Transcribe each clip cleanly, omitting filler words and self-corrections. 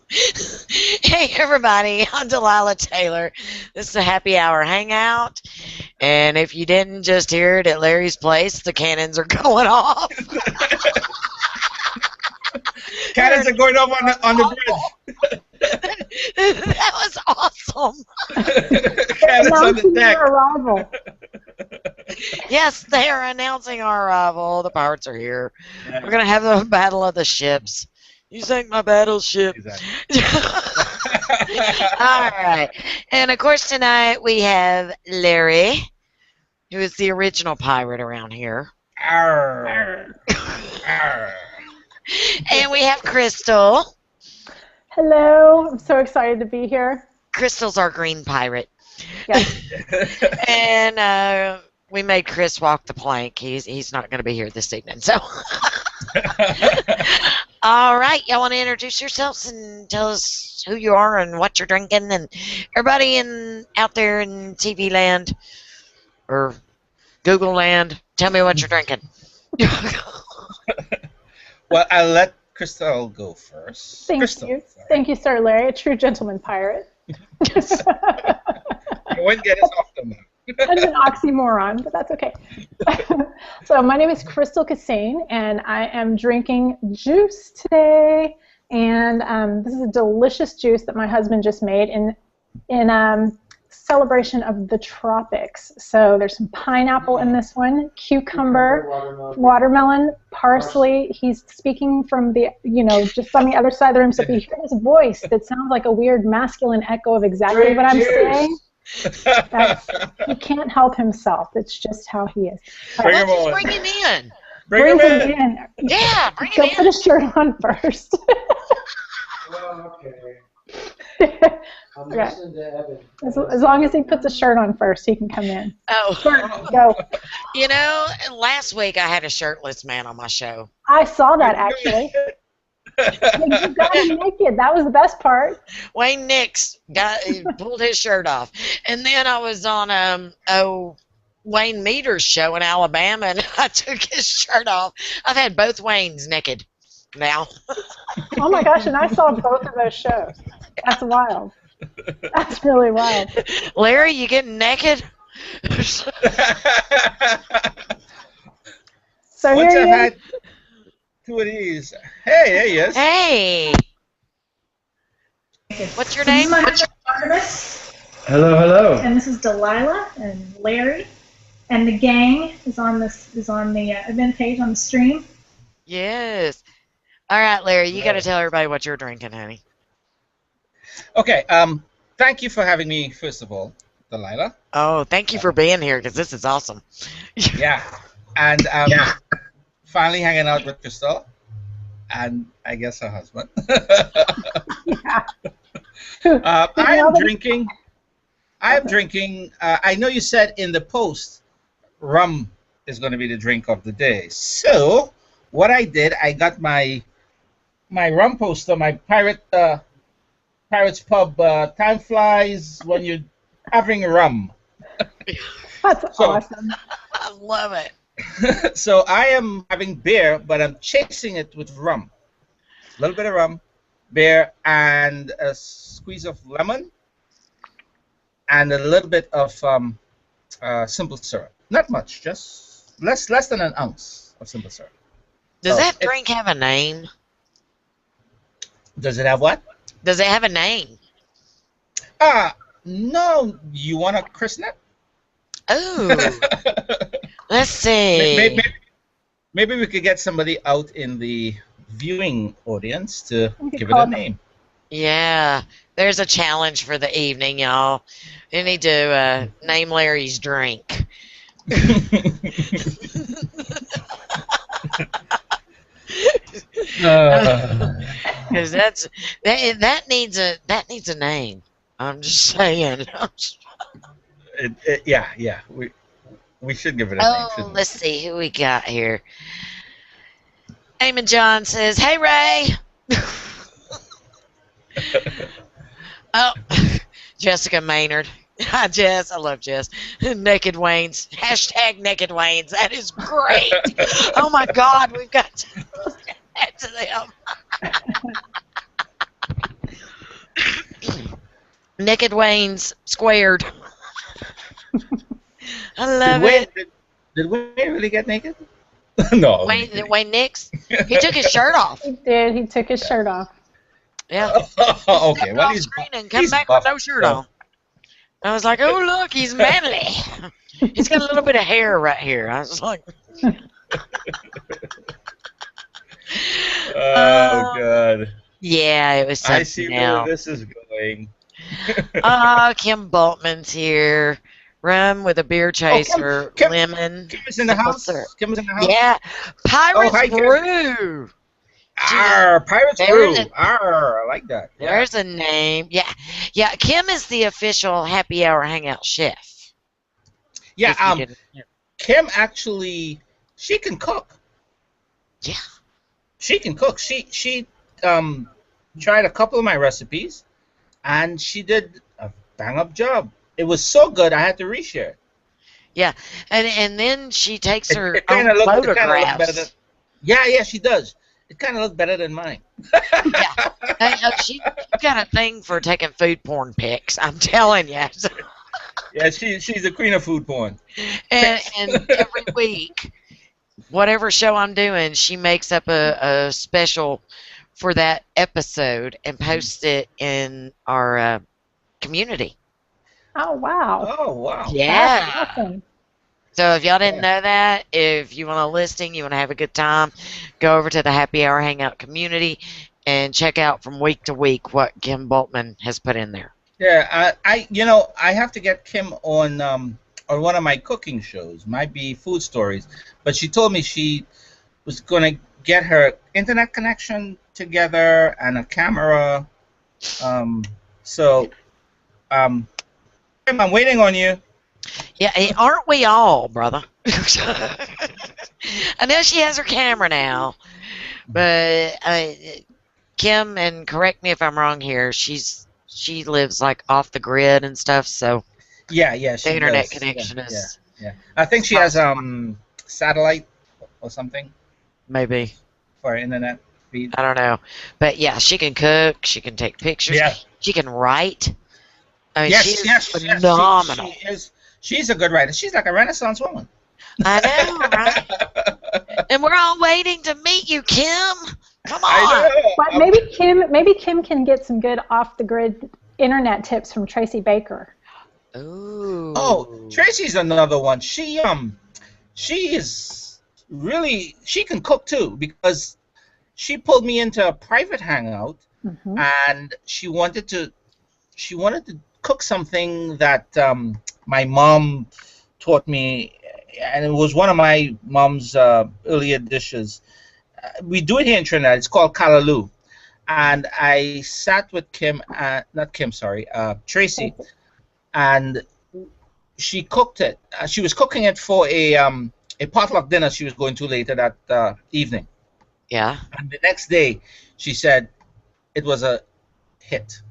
Hey everybody, I'm Delilah Taylor. This is a happy hour hangout. And if you didn't just hear it at Larry's place, the cannons are going off. Cannons are going off on the bridge. That was awesome. Cannons on the deck. Arrival. Yes, they are announcing our arrival. The pirates are here. We're going to have the battle of the ships. You sank my battleship. Exactly. All right. And of course, tonight we have Larry, who is the original pirate around here. Arr. Arr. And we have Crystal. Hello. I'm so excited to be here. Crystal's our green pirate. Yes. And we made Chris walk the plank. He's not going to be here this evening. So, all right. Y'all want to introduce yourselves and tell us who you are and what you're drinking, and everybody out there in TV land or Google land, tell me what you're drinking. Well, I'll let Crystal go first. Thank Crystal, you. sorry. Thank you, Sir Larry, a true gentleman pirate. You wouldn't get us off the map. That's an oxymoron, but that's okay. So my name is Krystalle Keszainn, and I am drinking juice today. And this is a delicious juice that my husband just made in celebration of the tropics. So there's some pineapple in this one, cucumber, watermelon, parsley. He's speaking from the, just on the other side of the room. So if you hear his voice that sounds like a weird masculine echo of exactly what I'm saying, he can't help himself. It's just how he is. Bring him Let's just on. bring him in. Bring him in. Yeah, bring Go him put in. a shirt on first. Well, okay. I'm Yeah. listening to Evan. As long as he puts a shirt on first, he can come in. Oh, Go. last week I had a shirtless man on my show. I saw that actually. You got him naked. That was the best part. Wayne Nix pulled his shirt off, and then I was on Wayne Meter's show in Alabama, and I took his shirt off. I've had both Waynes naked now. Oh my gosh! And I saw both of those shows. That's wild. That's really wild. Larry, you getting naked? So Once here I've he is. had two of these. Hey, there he is. Hey, what's your name? Barnabas, Hello, hello. and this is Delilah and Larry, and the gang is on the event page on the stream. Yes. All right, Larry, you got to tell everybody what you're drinking, honey. Okay. Thank you for having me, first of all, Delilah. Oh, thank you for being here, because this is awesome. Yeah. And finally hanging out with Crystal, and I guess her husband. I am drinking. I know you said in the post, rum is going to be the drink of the day. So what I did, I got my rum poster, my Pirates Pub. Time flies when you're having rum. That's So- awesome. I love it. So I am having beer, but I'm chasing it with rum. A little bit of rum, beer, and a squeeze of lemon, and a little bit of simple syrup. Not much, just less than an ounce of simple syrup. Does Oh, that it- drink have a name? Does it have what? Does it have a name? No. You want to christen it? Oh, let's see. Maybe we could get somebody out in the viewing audience to We could give it call a them. name. Yeah, there's a challenge for the evening, y'all. You need to name Larry's drink. Because that needs a name. I'm just saying. Yeah. We should give it a name. Oh, Shouldn't we? let's see who we got here. Eamon John says, "Hey Ray." Oh, Jessica Maynard. Hi Jess, I love Jess. Naked Waynes. Hashtag Naked Waynes. That is great. Oh my God, we've got to add to them. Naked Wayne's squared. I love Wayne, it. did Wayne really get naked? No. Wayne Nix, he took his shirt off. He did. He took his shirt off. Yeah. Okay, well, Off he's screen and come he's back buff, with no shirt so. on. I was like, oh look, he's manly. He's got a little bit of hair right here. I was like, Oh, God. yeah, it was something I see else. where this is going. Kim Boltman's here. Rum with a beer chaser, Kim- lemon. Kim is in the simple house. syrup. Kim is in the house. Yeah, Pirates hi, Kim. Brew. Arr, Pirates There's Brew. a- Arr, I like that. Yeah. There's a name. Yeah, yeah. Kim is the official Happy Hour Hangout chef. Yeah, if you didn't know. Kim actually, she can cook. Yeah. She can cook. She tried a couple of my recipes, and she did a bang-up job. It was so good, I had to reshare. Yeah, and then she takes her It kinda own looked better photographs. than. Yeah, she does. It kind of looked better than mine. Yeah, she got a thing for taking food porn pics. I'm telling you. Yeah, she's a queen of food porn. and every week, whatever show I'm doing, she makes up a special for that episode and posts it in our community. Oh, wow. Oh, wow. Yeah. That's awesome. So if y'all didn't know that, if you want a listing, you want to have a good time, go over to the Happy Hour Hangout community and check out from week to week what Kim Boltman has put in there. Yeah, I have to get Kim on one of my cooking shows. Might be Food Stories, but she told me she was going to get her internet connection together and a camera. Kim, I'm waiting on you. Yeah, aren't we all, brother? I know she has her camera now, but Kim, and correct me if I'm wrong here, she lives like off the grid and stuff, so Yeah, she the internet does. connection Yeah, is yeah. I think she has satellite or something maybe, for her internet feed. I don't know, but yeah, she can cook, she can take pictures, Yeah. she can write. I mean, Yes, she's yes, phenomenal. She's a good writer. She's like a Renaissance woman. I know, right? And we're all waiting to meet you, Kim. Come on. I know. But maybe Kim can get some good off-the-grid internet tips from Tracy Baker. Ooh. Oh, Tracy's another one. She is really, she can cook too, because she pulled me into a private hangout, and she wanted to cook something that my mom taught me, and it was one of my mom's earlier dishes. We do it here in Trinidad. It's called kalaloo, and I sat with Tracy, and she cooked it. She was cooking it for a potluck dinner she was going to later that evening. Yeah. And the next day, she said it was a hit.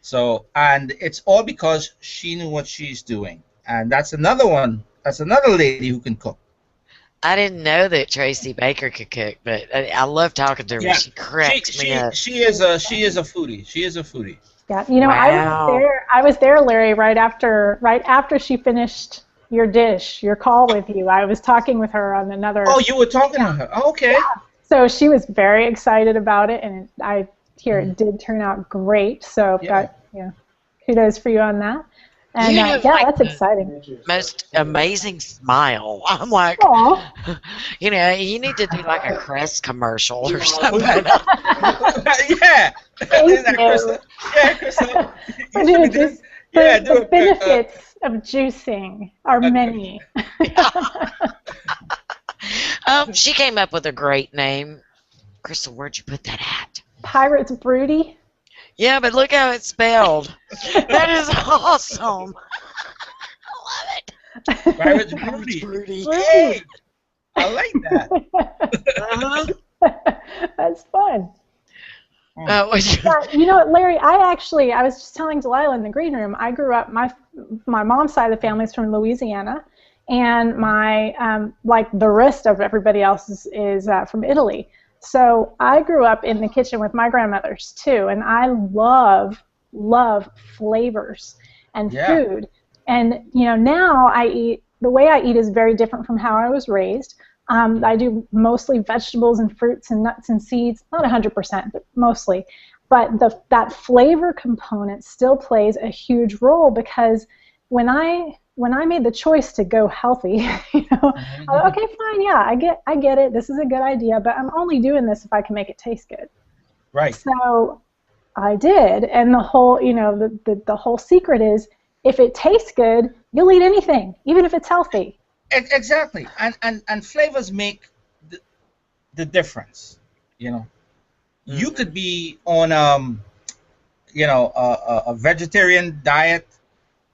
So, and it's all because she knew what she's doing. And that's another one. That's another lady who can cook. I didn't know that Tracy Baker could cook, but I love talking to her. Yeah. She cracks me up. She is a foodie. She is a foodie. Yeah, you know, Wow. I was there, Larry, right after she finished your call with you. I was talking with her on another. Oh, you were talking to her. Oh, okay. Yeah. So she was very excited about it, and I hear it did turn out great. So I've got kudos for you on that. And You yeah, have, like, that's exciting. Most amazing smile. I'm like, Aw. you know, you need to do like a Crest commercial or something. Yeah. Thank Is that you. Krista? Yeah, Krista. But You should be dude, doing- yeah, do the it. benefits of juicing are many. She came up with a great name. Crystal, where'd you put that at? Pirates Broody. Yeah, but look how it's spelled. That is awesome. I love it. Pirates Broody. Broody. Hey, I like that. Uh-huh. That's fun. Yeah, You know what, Larry, I was just telling Delilah in the green room, I grew up, my mom's side of the family is from Louisiana, and my, like the rest of everybody else is from Italy. So I grew up in the kitchen with my grandmothers too, and I love love flavors and Yeah. food. And, you know, now the way I eat is very different from how I was raised. I do mostly vegetables and fruits and nuts and seeds, not 100%, but mostly. But that flavor component still plays a huge role, because when I made the choice to go healthy, you know, I thought, okay, fine, yeah, I get it. This is a good idea, but I'm only doing this if I can make it taste good. Right. So I did, and the whole, you know, the whole secret is, if it tastes good, you'll eat anything, even if it's healthy. Exactly, and flavors make the difference. You know, you could be on you know, a vegetarian diet,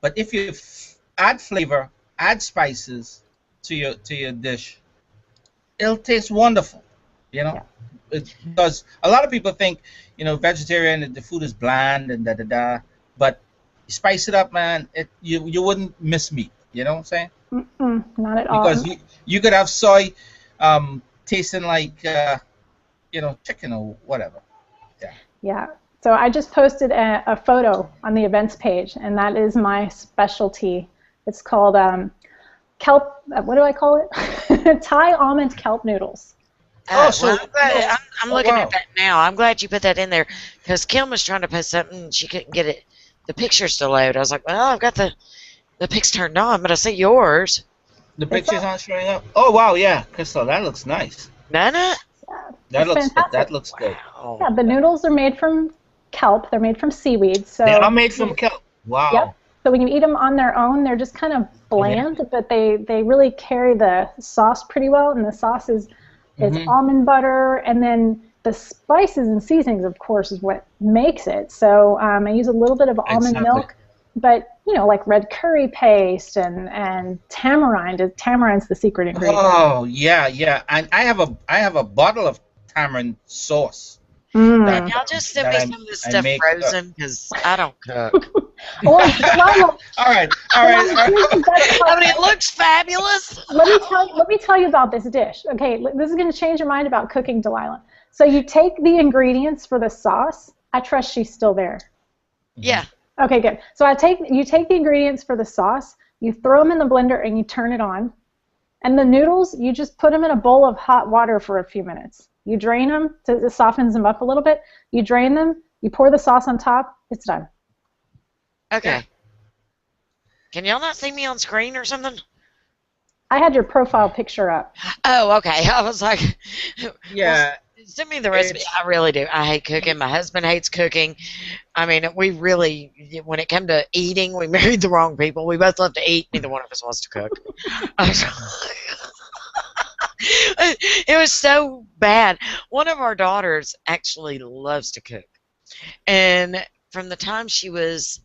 but if you add flavor, add spices to your dish, it'll taste wonderful. You know, because a lot of people think, you know, vegetarian, the food is bland and but you spice it up, man. You wouldn't miss meat. You know what I'm saying? Not at all. Because you could have soy tasting like you know, chicken or whatever. Yeah. Yeah. So I just posted a photo on the events page, and that is my specialty. It's called kelp. What do I call it? Thai almond kelp noodles. Well, I'm looking at that now. I'm glad you put that in there, because Kim was trying to post something and she couldn't get it, the pictures to load. I was like, well, I've got the pics turned on, but I see yours. The pictures aren't showing up. Oh wow, yeah, Crystal, that looks nice. Nana? That looks fantastic. good. That looks good. Wow. Yeah, the noodles are made from kelp. They're made from seaweed. So They are made from kelp. Wow. Yep. So when you eat them on their own, they're just kind of bland, but they really carry the sauce pretty well. And the sauce is almond butter, and then the spices and seasonings, of course, is what makes it. So I use a little bit of almond milk, but you know, like red curry paste and tamarind. Tamarind's the secret ingredient. Oh yeah, yeah. And I have a bottle of tamarind sauce. Y'all just send me some of this stuff frozen, because I don't cook. All right. I mean, it looks fabulous. Let me tell you about this dish. Okay, this is going to change your mind about cooking, Delilah. So you take the ingredients for the sauce. I trust she's still there. Yeah. Okay, good. So you take the ingredients for the sauce, you throw them in the blender, and you turn it on. And the noodles, you just put them in a bowl of hot water for a few minutes. You drain them to softens them up a little bit. You drain them. You pour the sauce on top. It's done. Okay. Can y'all not see me on screen or something? I had your profile picture up. Oh, okay. I was like, yeah. Well, send me the recipe. I really do. I hate cooking. My husband hates cooking. I mean, we really, when it came to eating, we married the wrong people. We both love to eat. Neither one of us wants to cook. It was so bad. One of our daughters actually loves to cook. And from the time she was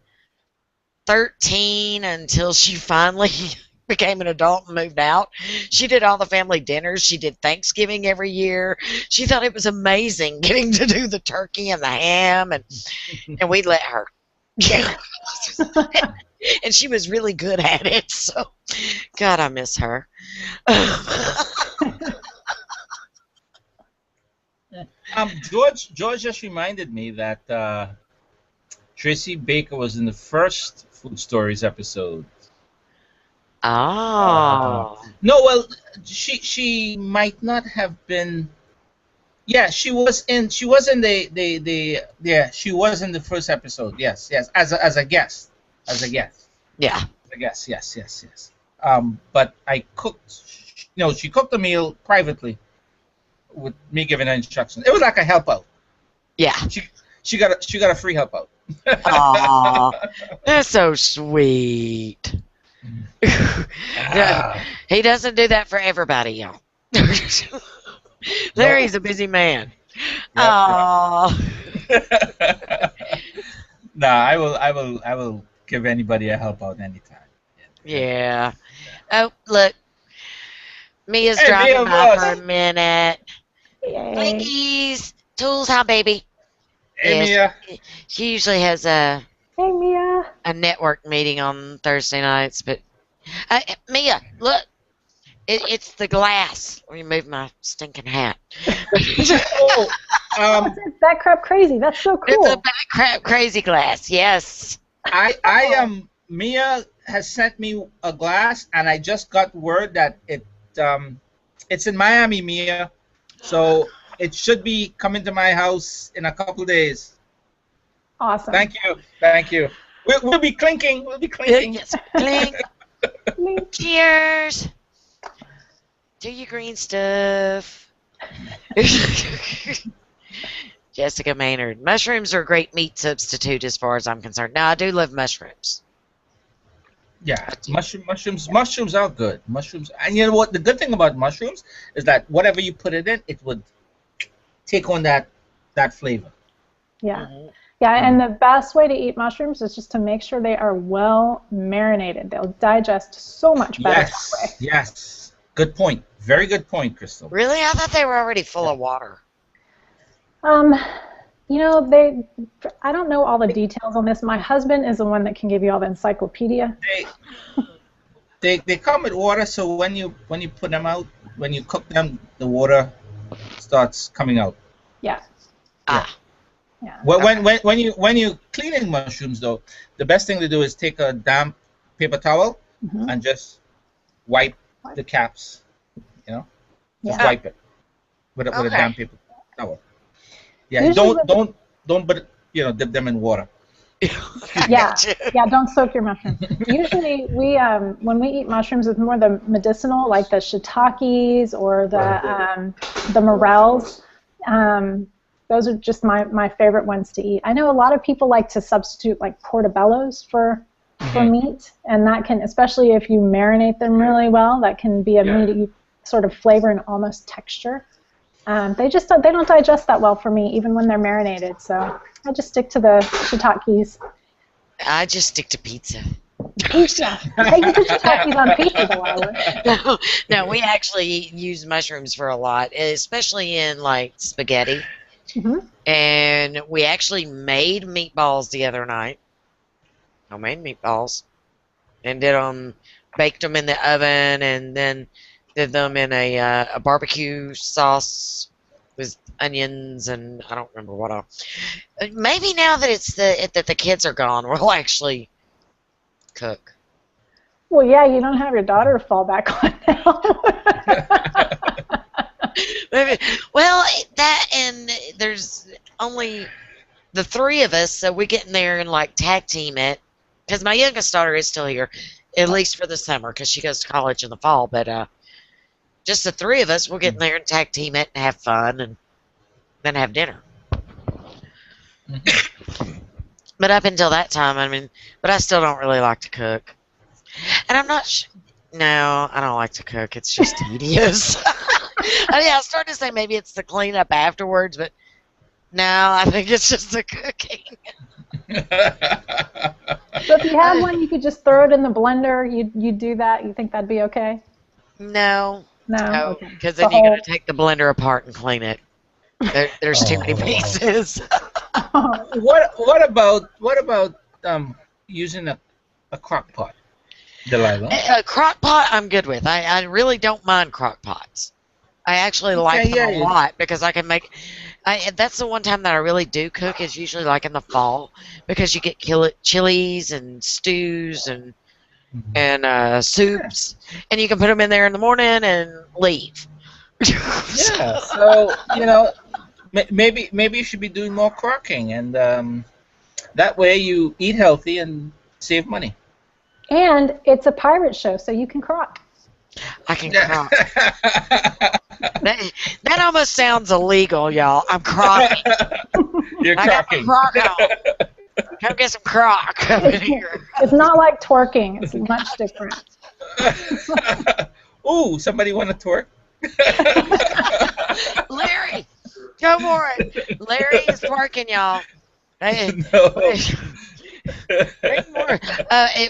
13 until she finally became an adult and moved out, she did all the family dinners. She did Thanksgiving every year. She thought it was amazing getting to do the turkey and the ham, and we let her. And she was really good at it. So, God, I miss her. George just reminded me that Tracy Baker was in the first Food Stories episode. Oh. No, well, she might not have been. Yeah, she was in the first episode. Yes, as a guest. Yeah. I guess, yes. But I cooked. You know, she cooked the meal privately, with me giving her instructions. It was like a help out. Yeah. She got a free help out. Aw, that's so sweet. He doesn't do that for everybody, y'all. Larry's a busy man. Yep. Aw. No, I will give anybody a help out anytime. Yeah. Oh, look. Mia's Hey, driving Mia, by boss. for a minute. Yay. Thankies. Tools, hi, baby. Hey, Yes. Mia. She usually has a Hey, Mia. network meeting on Thursday nights, but Mia, look, It's the glass. Let me move my stinking hat. Oh, It's that crap crazy. That's so It's cool. a back crap crazy glass. Yes. I am. Mia has sent me a glass, and I just got word that it's in Miami, Mia. So it should be coming to my house in a couple of days. Awesome. Thank you. Thank you. We'll be clinking. We'll be clinking. Yes. Clink. Cheers to your green stuff. Jessica Maynard. Mushrooms are a great meat substitute as far as I'm concerned. Now, I do love mushrooms. Yeah, mushrooms are good. Mushrooms, and you know what? The good thing about mushrooms is that whatever you put it in, it would take on that flavor. Yeah. Yeah, and the best way to eat mushrooms is just to make sure they are well marinated. They'll digest so much better that way. Yes. Good point. Very good point, Crystal. Really? I thought they were already full of water. You know, I don't know all the details on this. My husband is the one that can give you all the encyclopedia. They come with water, so when you put them out, when you cook them, the water starts coming out. Yeah. Ah. Yeah. Well, when you cleaning mushrooms though, the best thing to do is take a damp paper towel and just wipe the caps. You know, just wipe it with a damp paper towel. Yeah, Usually don't but dip them in water. Yeah, don't soak your mushrooms. Usually when we eat mushrooms, it's more the medicinal, like the shiitakes or the morels. Those are just my favorite ones to eat. I know a lot of people like to substitute like portobellos for meat, and that can, especially if you marinate them really well, that can be a meaty sort of flavor and almost texture. They don't digest that well for me, even when they're marinated. So I just stick to the shiitakes. I just stick to pizza. Pizza. Hey, you put shiitakes on pizza, though, I would. No, we actually use mushrooms for a lot, especially in like spaghetti. And we actually made meatballs the other night. Homemade meatballs, and baked them in the oven, and then did them in a barbecue sauce with onions and I don't remember what else. Maybe now that that the kids are gone, we'll actually cook. Well, yeah, you don't have your daughter to fall back on now. Maybe. Well, that and there's only the three of us, so we get in there and like tag team it. Because my youngest daughter is still here, at least for the summer, because she goes to college in the fall. But just the three of us, we'll get in there and tag team it and have fun, and then have dinner. But up until that time, but I still don't really like to cook. And I'm not. No, I don't like to cook. It's just tedious. I was starting to say maybe it's the cleanup afterwards, but no, I think it's just the cooking. So if you had one, you could just throw it in the blender. You do that. You think that'd be okay? No. No. Because then you're going to take the blender apart and clean it. There's too many pieces. What about using a crock pot, Delilah? A crock pot I'm good with. I really don't mind crock pots. I actually like them a lot because I can make. That's the one time that I really do cook is usually like in the fall because you get chilies and stews and soups, and you can put them in there in the morning and leave. Yeah. So maybe you should be doing more crocking, and that way you eat healthy and save money. And it's a pirate show, so you can crock. I can crock. That almost sounds illegal, y'all. I'm crocking. You're crocking. I got my crock on. Come get some crock over here. It's not like twerking. It's much different. Ooh, somebody want to twerk? Larry, go for it. Larry is twerking, y'all. Hey, No.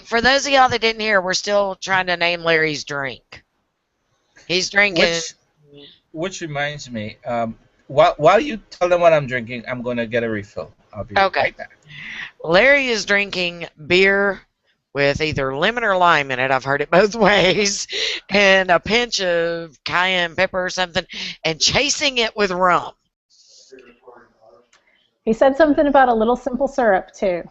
For those of y'all that didn't hear, we're still trying to name Larry's drink. He's drinking. Which reminds me, while you tell them what I'm drinking, I'm going to get a refill. I'll be right back. Larry is drinking beer with either lemon or lime in it. I've heard it both ways. and a pinch of cayenne pepper or something, and chasing it with rum. He said something about a little simple syrup too.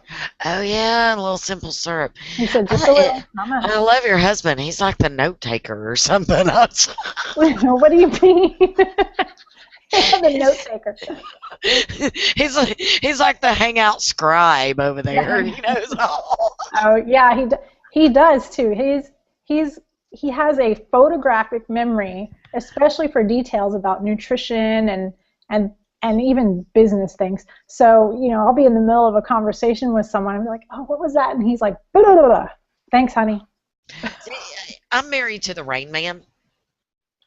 Oh yeah, a little simple syrup. He said just a little. I love your husband. He's like the note taker or something. What do you mean? The note taker. He's like the hangout scribe over there. He knows all. Oh yeah, he does too. He has a photographic memory, especially for details about nutrition and even business things. So, I'll be in the middle of a conversation with someone and be like, oh, what was that? And he's like, blah, blah, blah, blah. Thanks, honey. See, I'm married to the Rain Man.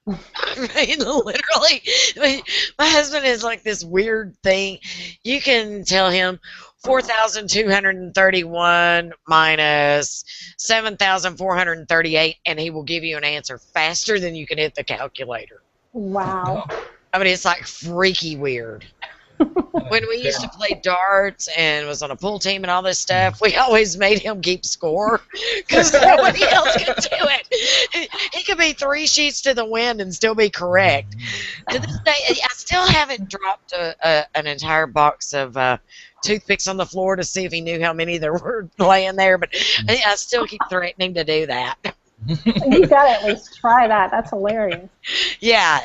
I mean, literally, my husband is like this weird thing. You can tell him 4,231 minus 7,438, and he will give you an answer faster than you can hit the calculator. Wow. I mean, it's like freaky weird. When we used to play darts and was on a pool team and all this stuff, we always made him keep score because nobody else could do it. He could be 3 sheets to the wind and still be correct. To this day, I still haven't dropped an entire box of toothpicks on the floor to see if he knew how many there were laying there, but I still keep threatening to do that. You gotta at least try that. That's hilarious. Yeah,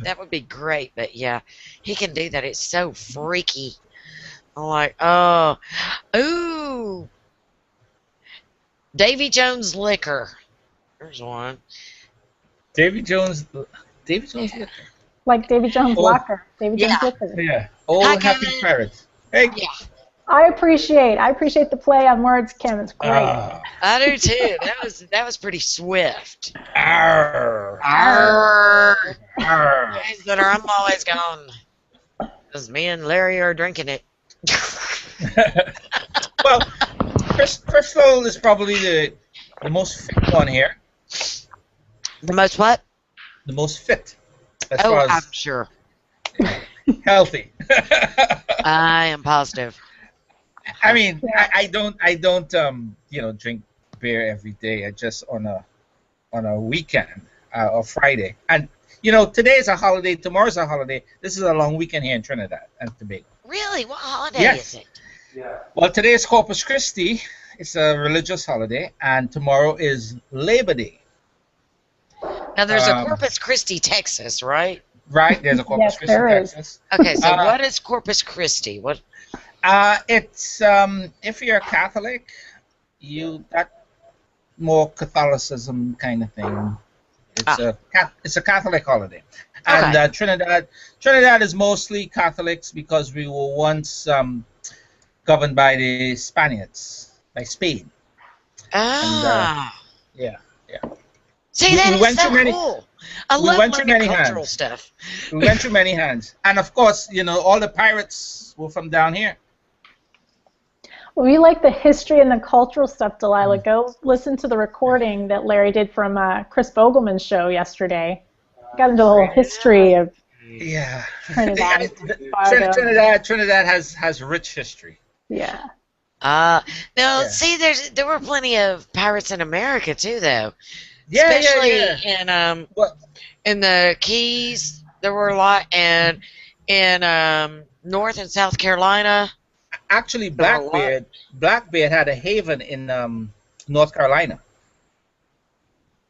that would be great. But yeah, he can do that. It's so freaky. I'm like, oh, ooh, Davy Jones liquor. There's one. Davy Jones liquor. Like Davy Jones locker. Davy Jones liquor. Yeah. Old happy pirates. Hey. Yeah. I appreciate the play on words, Kim. It's great. I do too. That was pretty swift. Arr. Arr. Arr. I'm always gone. Because me and Larry are drinking it. Well, Krystalle is probably the most fit one here. The most what? The most fit. As far as I'm sure. Healthy. I am positive. I mean, I don't drink beer every day. I just on a weekend or Friday. And today is a holiday. Tomorrow's a holiday. This is a long weekend here in Trinidad and Tobago. Really? What holiday is it? Yeah. Well, today is Corpus Christi. It's a religious holiday, and tomorrow is Labor Day. Now there's a Corpus Christi, Texas, right? Right. There's a Corpus Christi, Texas. Okay, so what is Corpus Christi? What? It's if you're a Catholic, that more Catholicism kind of thing. It's a Catholic holiday, and Trinidad is mostly Catholics because we were once governed by the Spaniards, by Spain. Ah. And, yeah. See, that is so cool. I love learning cultural stuff. We went through many hands, and of course, all the pirates were from down here. Well, we like the history and the cultural stuff, Delilah. Go listen to the recording that Larry did from Chris Vogelman's show yesterday. Got into the whole history of Trinidad. Trinidad has rich history. Yeah. See, there were plenty of pirates in America too, though. Yeah, Especially in the Keys, there were a lot, and in North and South Carolina. Actually, Blackbeard had a haven in North Carolina.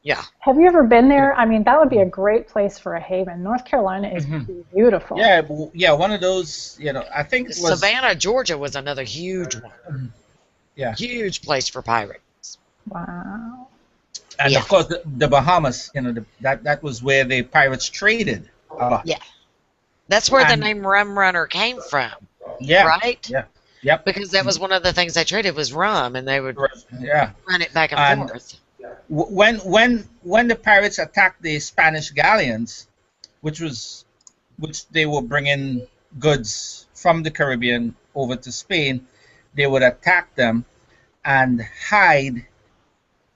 Yeah. Have you ever been there? I mean, that would be a great place for a haven. North Carolina is beautiful. Yeah, one of those, I think it was Savannah, Georgia was another huge one. Yeah. Huge place for pirates. Wow. And of course, the Bahamas, that was where the pirates traded a lot. Yeah. That's where the name Rum Runner came from. Yeah. Right? Yeah. Yep. Because that was one of the things they traded was rum, and they would run it back and forth. When the pirates attacked the Spanish galleons, which they were bringing goods from the Caribbean over to Spain, they would attack them and hide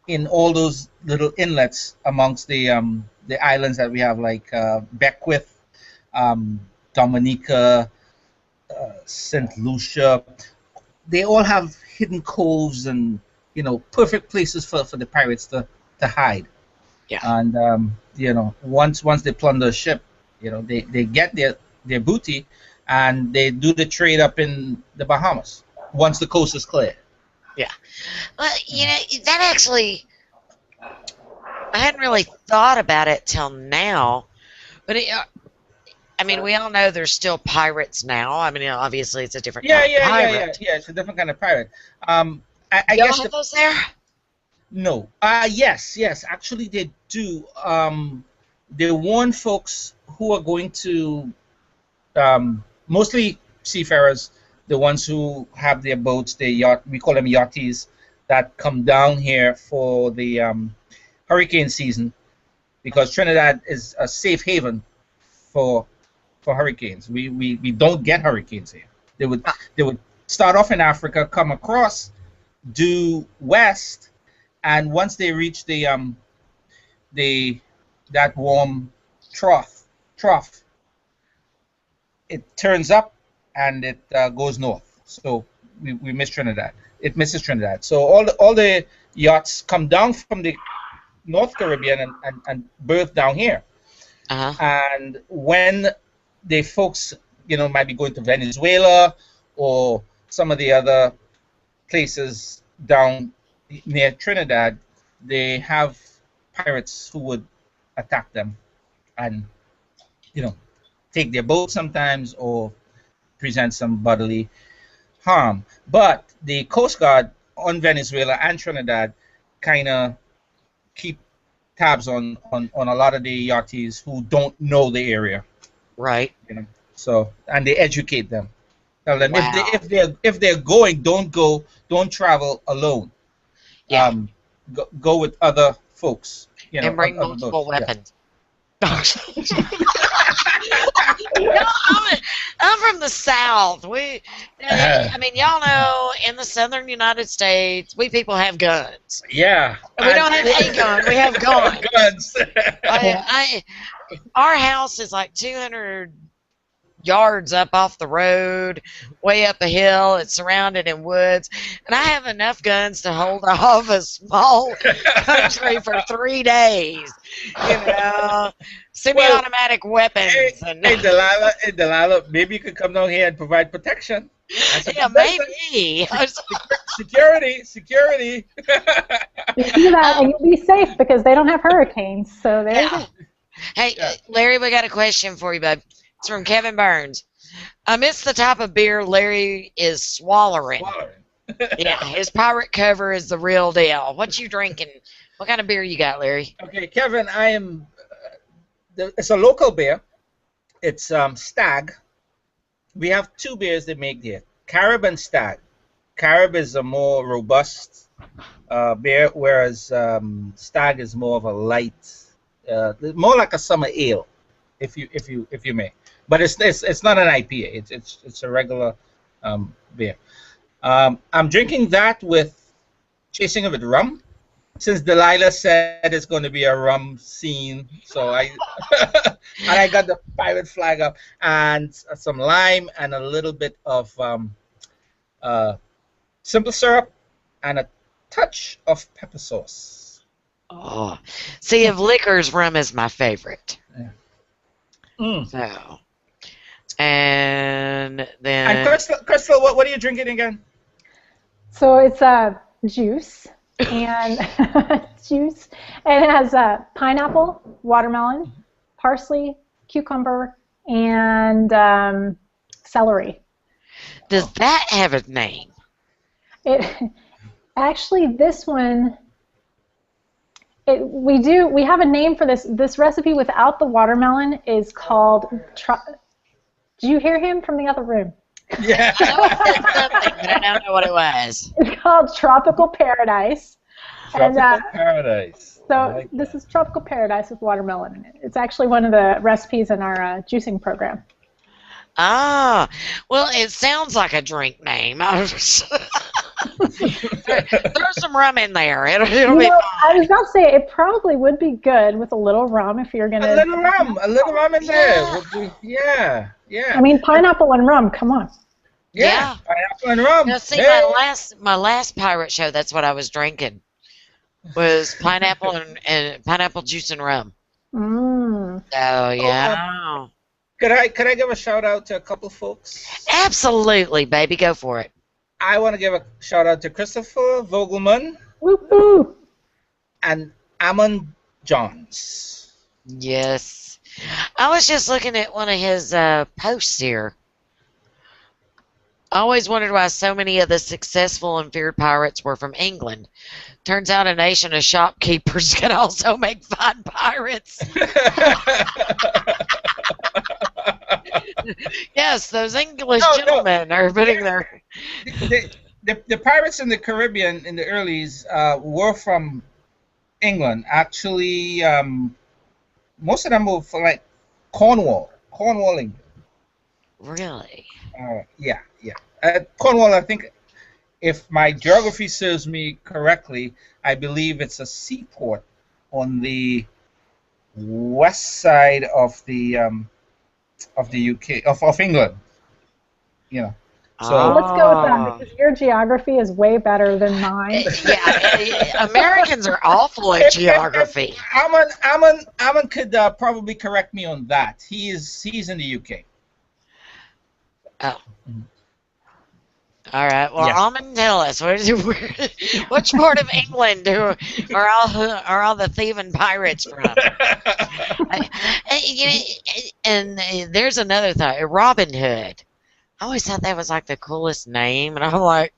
in all those little inlets amongst the islands that we have, like Beckwith, Dominica, St. Lucia. They all have hidden coves and perfect places for the pirates to hide. Yeah. And once they plunder a ship, they get their booty, and they do the trade up in the Bahamas once the coast is clear. Yeah. Well, that actually, I hadn't really thought about it till now, but I mean, we all know there's still pirates now. I mean, obviously it's a different kind of pirate. Yeah. It's a different kind of pirate. I Y'all guess have those there? no. Yes. Actually, they do. They warn folks who are going to, mostly seafarers, the ones who have their boats, their yacht. We call them yachties, that come down here for the hurricane season, because Trinidad is a safe haven for hurricanes. We don't get hurricanes here. They would start off in Africa, come across, due west, and once they reach that warm trough, it turns up and it goes north. So we miss Trinidad. It misses Trinidad. So all the yachts come down from the North Caribbean and berth down here. Uh-huh. And when the folks, might be going to Venezuela or some of the other places down near Trinidad, they have pirates who would attack them and, take their boat sometimes or present some bodily harm. But the Coast Guard on Venezuela and Trinidad kind of keep tabs on a lot of the yachties who don't know the area. Right. So, and they educate them. Tell them, Wow. if they're going, don't travel alone. Yeah. Go with other folks. And bring other multiple boats. weapons. I'm from the South. I mean, y'all know in the Southern United States, we people have guns. Yeah. We don't have a gun. We have guns. Guns. Our house is like 200 yards up off the road, way up a hill. It's surrounded in woods, and I have enough guns to hold off a small country for 3 days. Semi-automatic weapons. Hey, Delilah, maybe you could come down here and provide protection. Yeah, maybe. Security. You do that and you'll be safe because they don't have hurricanes. So there you go. Hey, Larry, we got a question for you, bud. It's from Kevin Burns. Amidst the type of beer Larry is swallowing. Yeah, his pirate cover is the real deal. What you drinking? What kind of beer you got, Larry? Okay, Kevin, I am. It's a local beer. It's Stag. We have 2 beers they make here: Carib and Stag. Carib is a more robust beer, whereas Stag is more of a light, more like a summer ale, if you may. But it's not an IPA. It's a regular beer. I'm drinking that chasing it with rum. Since Delilah said it's going to be a rum scene, so I got the pirate flag up and some lime and a little bit of simple syrup and a touch of pepper sauce. Oh, see, of liquors, rum is my favorite. Yeah. So, and then. And Crystal, what are you drinking again? So it's juice and juice, and it has pineapple, watermelon, parsley, cucumber, and celery. Does that have a name? It actually, this one. We have a name for this. This recipe without the watermelon is called. Did you hear him from the other room? Yeah. I don't know what it was. It's called Tropical Paradise. Tropical Paradise. So this is Tropical Paradise with watermelon in it. It's actually one of the recipes in our juicing program. Ah, well, it sounds like a drink name. Throw some rum in there. It'll be fine. I was about to say it probably would be good with a little rum if you're gonna. A little rum in there. Would be, yeah. I mean, pineapple and rum. Come on. Yeah. Pineapple and rum. Now, see, Hey. my last pirate show, that's what I was drinking. was pineapple and pineapple juice and rum. Mm. So yeah, Could I give a shout out to a couple folks? absolutely, baby, go for it. I want to give a shout out to Christopher Vogelman Woo-hoo. and Amon Johns. Yes, I was just looking at one of his posts here. I always wondered why so many of the successful and feared pirates were from England. Turns out a nation of shopkeepers can also make fine pirates. Yes, those English No, no. gentlemen are putting their. The pirates in the Caribbean in the earlys were from England. Actually, most of them were from like Cornwall, England. Really? Yeah. Cornwall, I think, if my geography serves me correctly, I believe it's a seaport on the west side of the UK of England. You know. So Let's go with that because your geography is way better than mine. Yeah, Americans are awful at geography. Amon could probably correct me on that. He's in the UK. Oh. All right. Well, Yes. Almond, tell us which part of England are all the thieving pirates from? And there's another thought, Robin Hood. I always thought that was like the coolest name, and I'm like,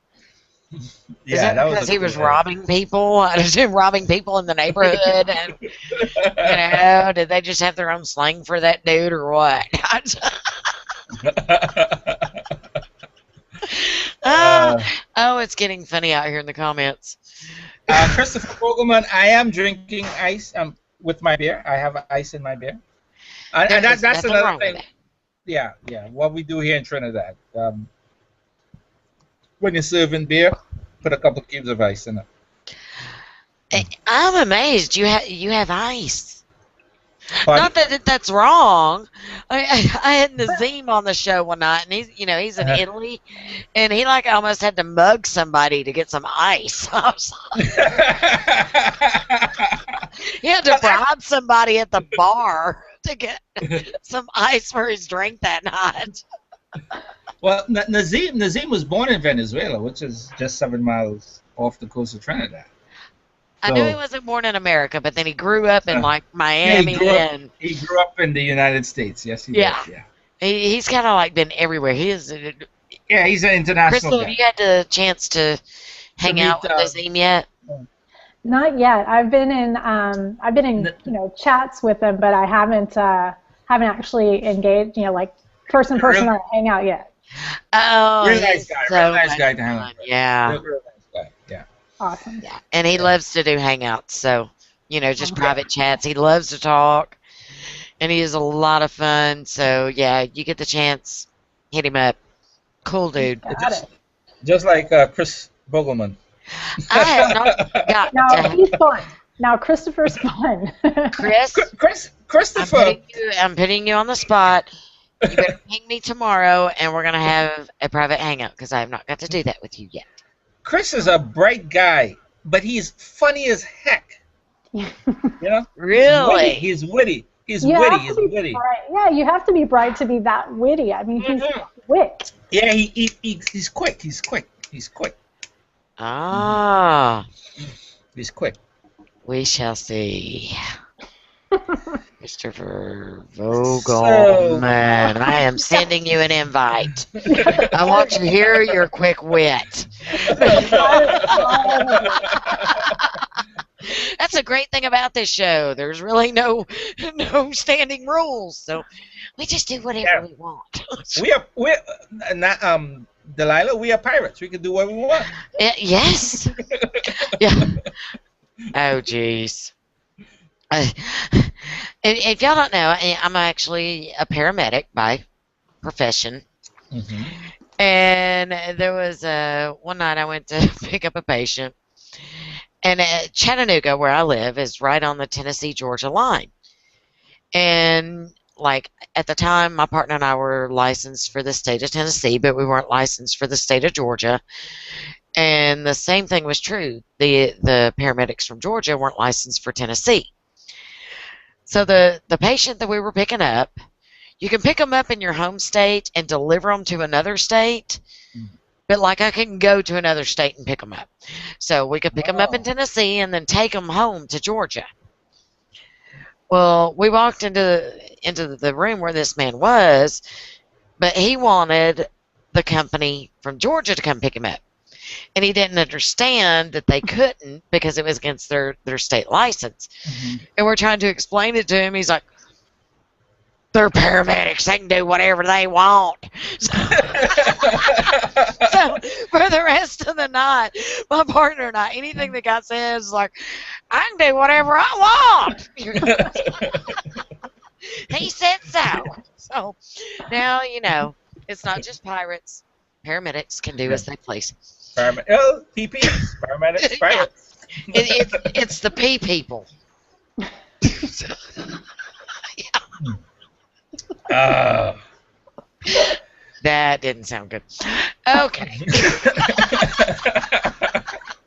is Yeah, it that was because a he cool was name. robbing people? Robbing people in the neighborhood, and did they just have their own slang for that dude or what? Oh, it's getting funny out here in the comments. Christopher Vogelman, I am drinking ice with my beer. I have ice in my beer. And There's that's nothing another wrong with thing. that. Yeah. What we do here in Trinidad. When you're serving beer, put a couple cubes of ice in it. I'm amazed you have ice. Pardon? Not that that's wrong. I had Nazim on the show one night, and he's in Italy, and he like almost had to mug somebody to get some ice. I was like, he had to bribe somebody at the bar to get some ice for his drink that night. Well, Nazim was born in Venezuela, which is just 7 miles off the coast of Trinidad. I knew he wasn't born in America, but then he grew up in like Miami, and he grew up in the United States. Yes, he did. Yeah. He's kind of like been everywhere. He is. Yeah, he's an international Crystal, guy. have you had the chance to hang out with Nazim yet? Not yet. I've been in chats with them, but I haven't actually engaged like person or hang out yet. Oh, Real nice guy. So Real nice guy to hang out with. Yeah. Real nice guy. Yeah. Awesome. Yeah, and he loves to do hangouts, so just private chats. He loves to talk, and he is a lot of fun. So yeah, you get the chance, hit him up. Cool dude. Just like Chris Vogelman. I have not got Now he's fun. Now Christopher's fun. Christopher. I'm putting you on the spot. You better ping me tomorrow, and we're gonna have a private hangout because I have not got to do that with you yet. Chris is a bright guy, but he's funny as heck. Really? He's witty. He's You witty. have He's to be witty. bright. Yeah, you have to be bright to be that witty. I mean, he's wit. Yeah, he's quick. He's quick. He's quick. Ah, He's quick. we shall see. Christopher Vogelman, I am sending you an invite. I want to hear your quick wit. That's a great thing about this show. There's really no standing rules, so we just do whatever we want. We're not Delilah. We are pirates. We can do what we want. Yes. Yeah. Oh, jeez. If y'all don't know, I'm actually a paramedic by profession. Mm-hmm. And there was one night I went to pick up a patient. And Chattanooga, where I live, is right on the Tennessee-Georgia line. And, at the time, my partner and I were licensed for the state of Tennessee, but we weren't licensed for the state of Georgia. And the same thing was true. The paramedics from Georgia weren't licensed for Tennessee. So the patient that we were picking up, you can pick them up in your home state and deliver them to another state, but like I couldn't go to another state and pick them up. So we could pick them up in Tennessee and then take them home to Georgia. Well, we walked into the room where this man was, but he wanted the company from Georgia to come pick him up. And he didn't understand that they couldn't because it was against their state license. And we're trying to explain it to him. He's like, they're paramedics. They can do whatever they want. So for the rest of the night, my partner and I, anything that got said is like, I can do whatever I want. He said so. So now, it's not just pirates. Paramedics can do as they please. Peeps, paramedics, pirates. It's the pea people. That didn't sound good. Okay.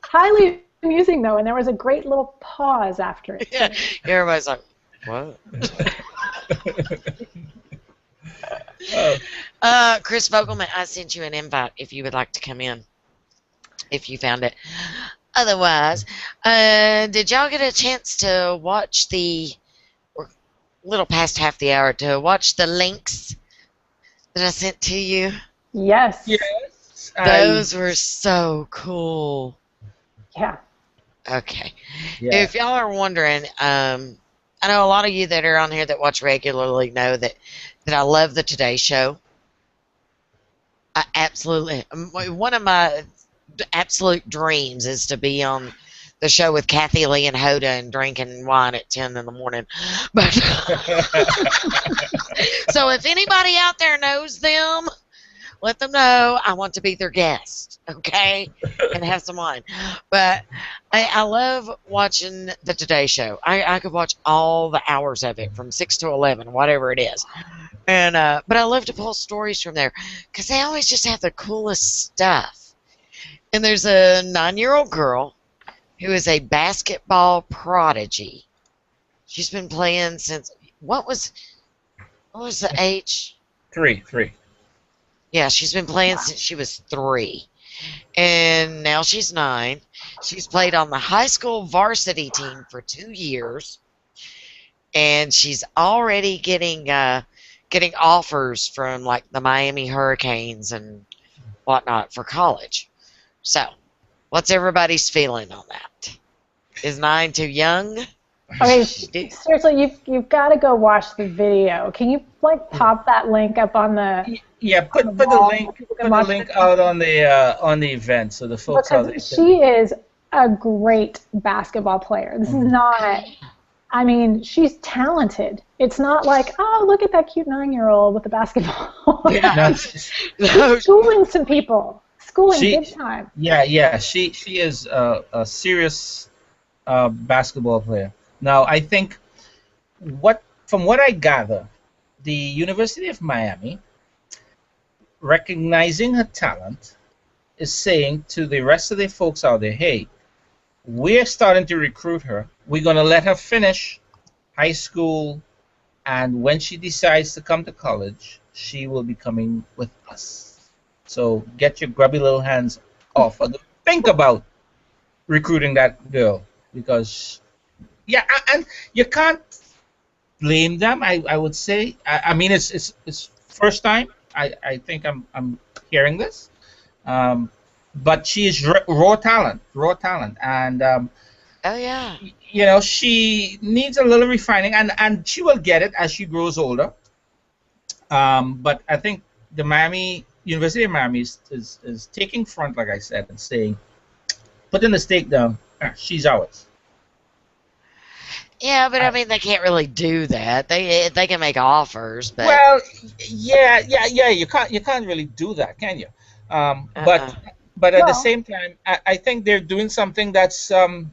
Highly amusing, though, and there was a great little pause after it. Yeah, everybody's like, what? Chris Vogelman, I sent you an invite if you would like to come in, if you found it. Otherwise, did y'all get a chance to watch or a little past half the hour, to watch the links that I sent to you? Yes. Yes. Those were so cool. Yeah. Okay. Yeah. If y'all are wondering, I know a lot of you that are on here that watch regularly know that I love the Today Show. I absolutely, one of my absolute dreams is to be on the show with Kathy Lee and Hoda and drinking wine at 10 in the morning. But so if anybody out there knows them, let them know I want to be their guest, okay, and have some wine. But I love watching the Today Show. I could watch all the hours of it from 6 to 11, whatever it is. And but I love to pull stories from there because they always just have the coolest stuff. And there's a 9-year-old girl who is a basketball prodigy. She's been playing since, what was the age? Three. Yeah, she's been playing since she was 3. And now she's 9. She's played on the high school varsity team for 2 years. And she's already getting offers from like the Miami Hurricanes and whatnot for college. So, what's everybody's feeling on that? Is 9 too young? Okay, seriously, you've got to go watch the video. Can you pop that link up on the? Yeah, put the link out on the event so the folks out there. She is a great basketball player. This is not. I mean, she's talented. It's not like, oh, look at that cute 9-year-old with the basketball. Yeah. She's schooling some people. Big time. Yeah. She is a serious basketball player. Now, I think from what I gather, the University of Miami, recognizing her talent, is saying to the rest of the folks out there, hey, we're starting to recruit her. We're going to let her finish high school, and when she decides to come to college, she will be coming with us. So get your grubby little hands off. Think about recruiting that girl, because, yeah, and you can't blame them. I would say. I mean, it's first time. I think I'm hearing this. But she is raw talent, and oh yeah, she needs a little refining, and she will get it as she grows older. But I think the University of Miami is taking front, like I said, and saying, putting the stake down. She's ours. Yeah, but I mean, they can't really do that. They can make offers, but well, yeah. You can't really do that, can you? But at the same time, I think they're doing something that's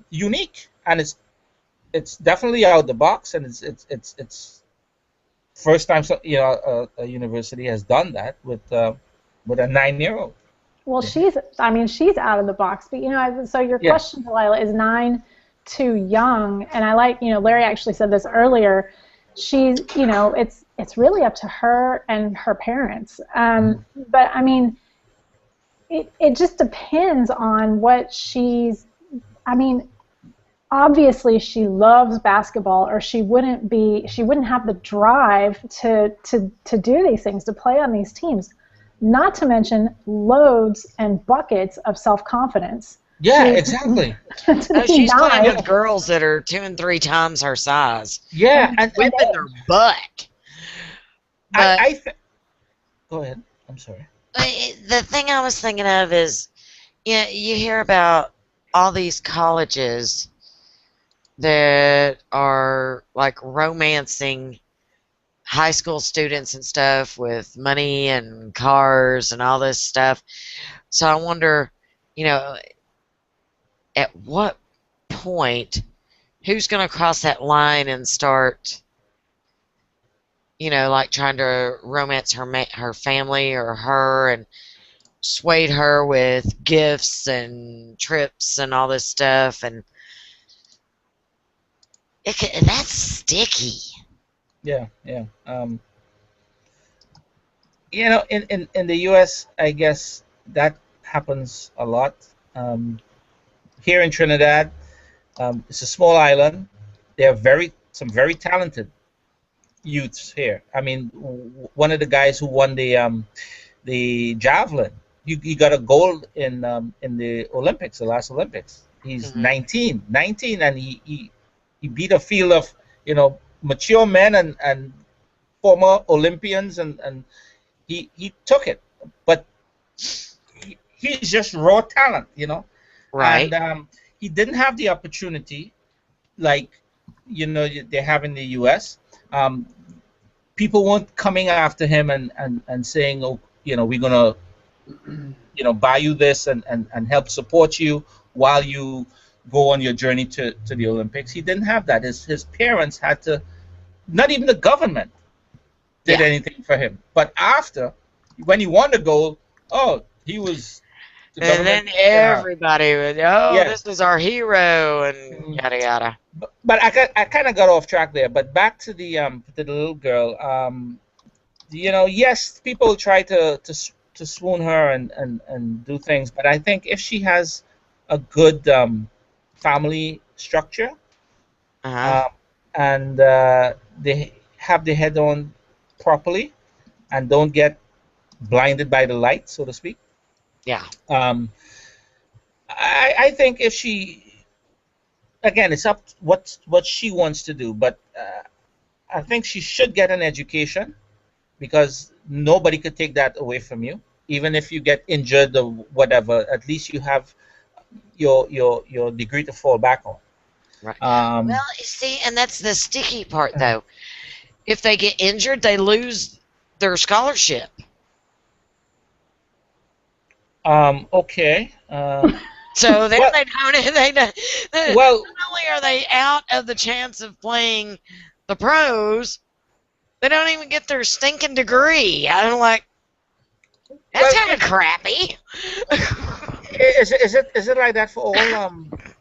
unique, and it's definitely out of the box, and it's first time a university has done that with a 9-year-old. Well, she's out of the box. But, so your question, Delilah, is 9 too young? And I like, Larry actually said this earlier. She's, it's really up to her and her parents. But, I mean, it just depends on what obviously she loves basketball, or she wouldn't have the drive to do these things, to play on these teams. Not to mention loads and buckets of self-confidence. Yeah, exactly. She's playing with girls that are 2 and 3 times her size. Yeah, and whipping their butt. Go ahead. I'm sorry. The thing I was thinking of is, you hear about all these colleges that are like romancing high school students and stuff with money and cars and all this stuff. So I wonder, at what point, who's going to cross that line and start, like trying to romance her family or her and sway her with gifts and trips and all this stuff, and that's sticky. Yeah. In the U.S., I guess that happens a lot. Here in Trinidad, it's a small island. There are some very talented youths here. I mean, one of the guys who won the javelin, he got a gold in the Olympics, the last Olympics. He's 19, and he beat a field of mature men and former Olympians, and he took it. But he's just raw talent, Right. And he didn't have the opportunity like they have in the U.S. People weren't coming after him and saying, oh, we're gonna buy you this and help support you while you go on your journey to the Olympics. He didn't have that. His parents had to, not even the government did anything for him. But after, when he won the gold, he was the and then everybody would, this is our hero, and yada yada. But I kind of got off track there. But back to the little girl. Yes, people try to swoon her and do things, but I think if she has a good family structure, and they have their head on properly and don't get blinded by the light, so to speak. Yeah. I think if she, again, it's up to what she wants to do, but I think she should get an education, because nobody could take that away from you. Even if you get injured or whatever, at least you have your degree to fall back on. Right. Well, you see, and that's the sticky part, though. If they get injured, they lose their scholarship. Okay. So then they don't. Well, not only are they out of the chance of playing the pros, they don't even get their stinking degree. I'm like, that's kind of crappy. Is it like that for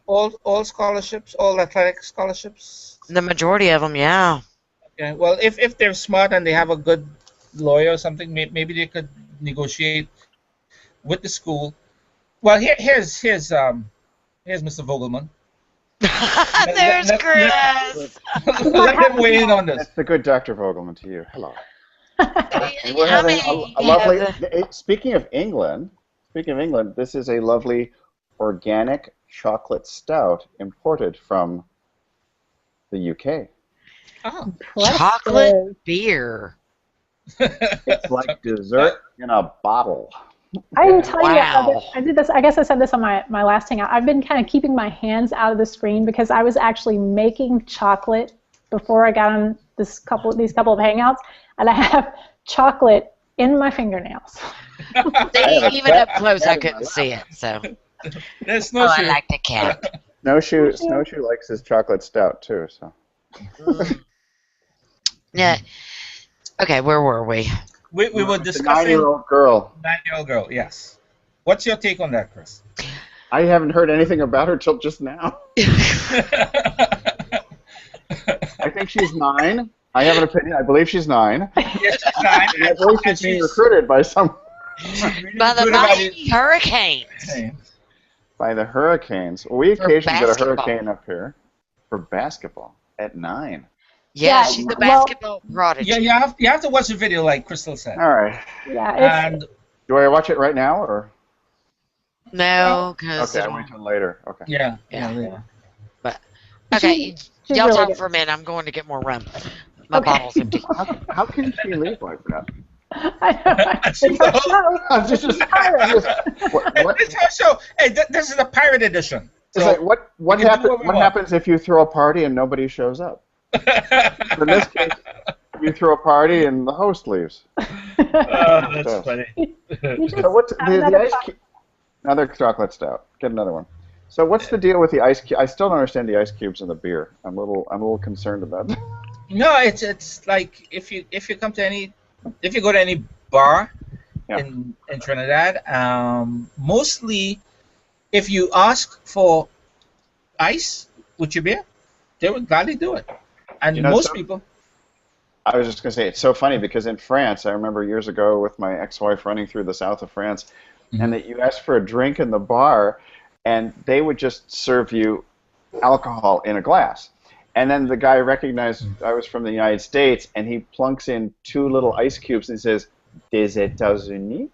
all scholarships, all athletic scholarships? The majority of them, yeah. Okay. Well, if they're smart and they have a good lawyer or something, maybe they could negotiate with the school. Well, here's Mr. Vogelman. There's Chris. Let him weigh in on this. It's the good Dr. Vogelman to you. Hello. And We're having a lovely. Speaking of England, this is a lovely organic chocolate stout imported from the UK. Oh, chocolate beer. It's like dessert in a bottle. I didn't tell you. I did this. I guess I said this on my last hangout. I've been kind of keeping my hands out of the screen because I was actually making chocolate before I got on these couple of hangouts, and I have chocolate in my fingernails. Even up close, I couldn't see it. So. There's Snowshoe. I like the cat. Snowshoe likes his chocolate stout too. So. Yeah. Okay, where were we? We were discussing 9-year-old girl. 9-year-old girl, yes. What's your take on that, Chris? I haven't heard anything about her till just now. I think she's 9. I have an opinion. I believe she's 9. Yes, she's 9. And I believe she's being recruited by some. By the mighty hurricanes. By the Hurricanes. Well, we For occasionally get a basketball. hurricane up here for basketball at 9. Yeah, Yeah, she's the well- basketball prodigy. Yeah, you have to watch the video, like Crystal said. All right. Yeah, And Do I watch it right now or? No, because Okay, I'll wait till later. Okay. yeah. okay, she's y'all really talk good. for a minute. I'm going to get more rum. My Okay. bottle's empty. How can she leave like that? I know. It's her show. I'm just what, It's our show. Hey, this is a pirate edition. it's like, what we can do happens? what we What want. happens if you throw a party and nobody shows up? In this case, you throw a party and the host leaves. That's funny. You just So what's have the another ice? Another chocolate stout. Get another one. So what's the deal with the ice? I still don't understand the ice cubes in the beer. I'm a little concerned about that. No, it's like if you go to any bar Yeah. in Trinidad, mostly if you ask for ice with your beer, they would gladly do it. And You know, most so- people, I was just going to say, it's so funny because in France, I remember years ago with my ex-wife running through the south of France, and that you asked for a drink in the bar, and they would just serve you alcohol in a glass. And then the guy recognized I was from the United States, and he plunks in 2 little ice cubes and says, "Des États-Unis?"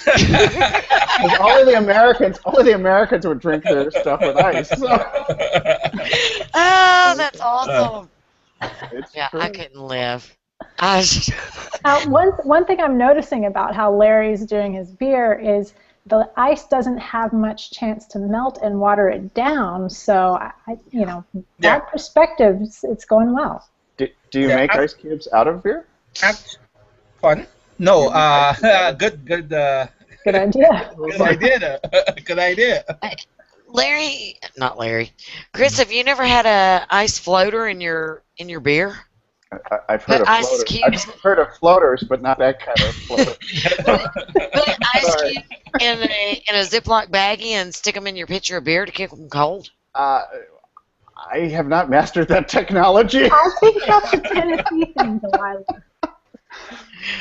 'Cause only the Americans would drink their stuff with ice. So Oh, that's awesome. it's Yeah, true. I couldn't live. I was- one thing I'm noticing about how Larry's doing his beer is the ice doesn't have much chance to melt and water it down. So, that perspective, it's going well. Do you Yeah, make ice cubes out of beer? pardon? No, good Good idea. Good idea. Not Larry. Chris, have you never had a ice floater in your beer? I've heard Put of ice floaters. cubes- I've heard of floaters, but not that kind of floater. Put an ice Sorry. cube in a Ziploc baggie and stick them in your pitcher of beer to keep them cold. I have not mastered that technology. I think that's a Tennessee thing, Delilah.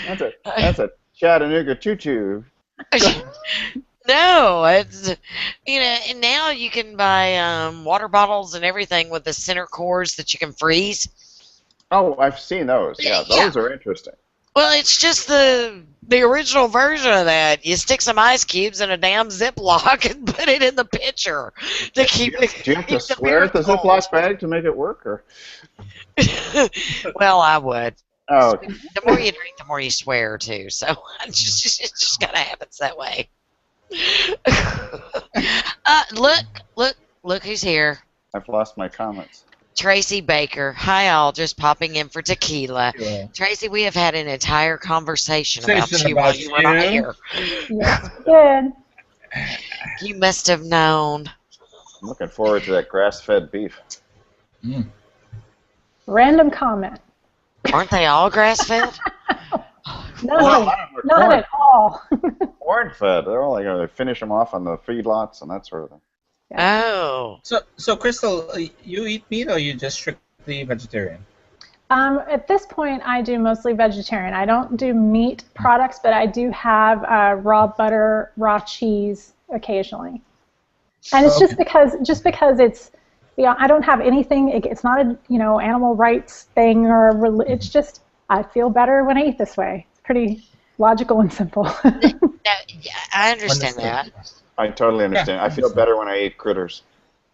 That's a Chattanooga choo-choo. No, it's and now you can buy water bottles and everything with the center cores that you can freeze. Oh, I've seen those. Yeah, those are interesting. Well, it's just the original version of that. You stick some ice cubes in a damn Ziploc and put it in the pitcher to keep it. Do you have to keep the swear beer at the cold. Ziploc bag to make it work? Or? Well, I would. Oh, okay. The more you drink, the more you swear too. So it just kind of happens that way. Look who's here. I've lost my comments. Tracy Baker. Hi, all. Just popping in for tequila. Yeah. Tracy, we have had an entire conversation about Conversation you while about you were not you. here. Yes, good. You must have known. I'm looking forward to that grass-fed beef. Random comment. Aren't they all grass-fed? No, not at all. Corn-fed. They're all like they finish them off on the feedlots and that sort of thing. Oh. So Crystal, you eat meat or you just strictly vegetarian? At this point, I do mostly vegetarian. I don't do meat products, but I do have raw butter, raw cheese occasionally. And it's just because it's, I don't have anything. It's not a animal rights thing or it's just I feel better when I eat this way. It's pretty logical and simple. Yeah, I understand that. I totally understand. Yeah. I feel better when I eat critters.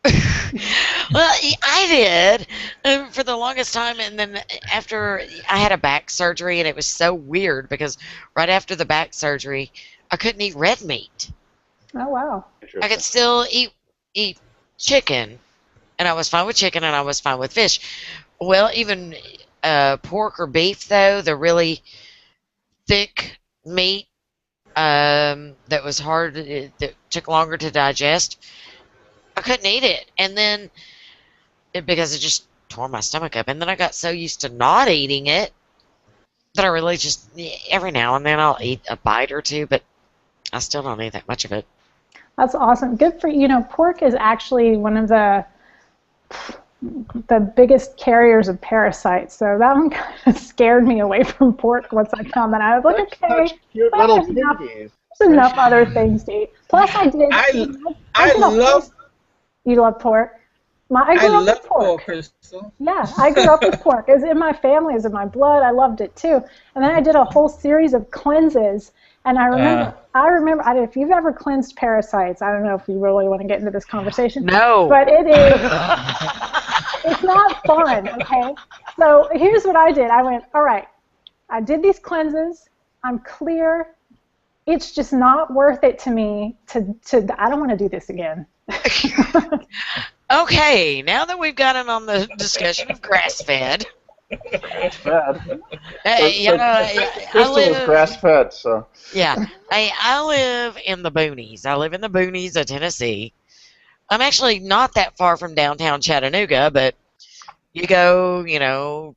Well, I did for the longest time, and then after I had a back surgery, and it was so weird because right after the back surgery, I couldn't eat red meat. Oh wow. I could still eat chicken, and I was fine with chicken, and I was fine with fish. Well, even pork or beef, though, the really thick meat that was hard, that took longer to digest, I couldn't eat it. And then, because it just tore my stomach up, and then I got so used to not eating it that I really just, every now and then I'll eat a bite or two, but I still don't eat that much of it. That's awesome. Good for you. Pork is actually one of the biggest carriers of parasites. So that one kind of scared me away from pork once I found that. I was like, okay, Such cute well, little there's piggies. enough other things to eat. Plus, I did. I love You love pork? I grew up with pork. Crystal. Yeah, I grew up with pork. It was in my family, it was in my blood. I loved it too. And then I did a whole series of cleanses. And I remember, if you've ever cleansed parasites, I don't know if you really want to get into this conversation. No. But it's not fun, okay? So here's what I did. I went, all right, I did these cleanses. I'm clear. It's just not worth it to me I don't want to do this again. Okay, now that we've gotten on the discussion of grass-fed. Bad. I is grass-fed, so. Yeah, I live in the boonies. I live in the boonies of Tennessee. I'm actually not that far from downtown Chattanooga, but you go,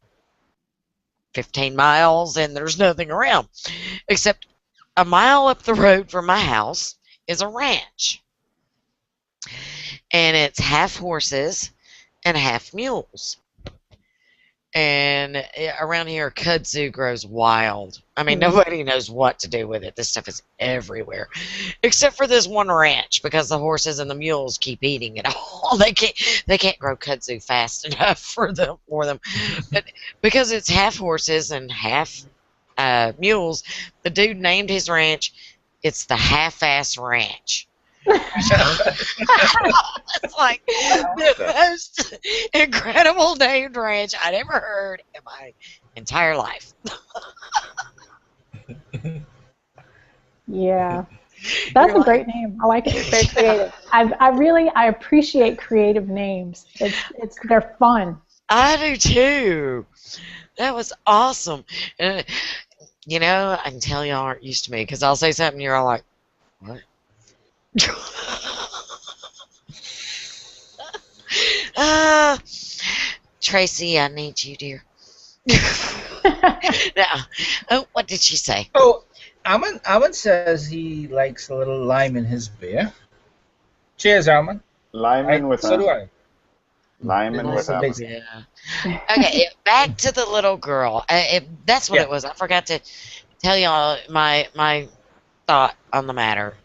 15 miles and there's nothing around. Except a mile up the road from my house is a ranch. And it's half horses and half mules. And around here, kudzu grows wild. I mean, nobody knows what to do with it. This stuff is everywhere, except for this one ranch, because the horses and the mules keep eating it all. They can't grow kudzu fast enough for them. But because it's half horses and half mules, the dude named his ranch. It's the Half-Ass Ranch. It's like the most incredible named ranch I'd ever heard in my entire life. Yeah, that's a great name. I like it. It's very creative. I appreciate creative names. They're fun. I do too. That was awesome. I can tell y'all aren't used to me because I'll say something and you're all like, what? Tracy, I need you, dear. Now, what did she say? Oh, Aman says he likes a little lime in his beer. Cheers, Aman. Lime with so do I. Lime with Yeah. Okay, back to the little girl. That's what it was. I forgot to tell y'all my thought on the matter.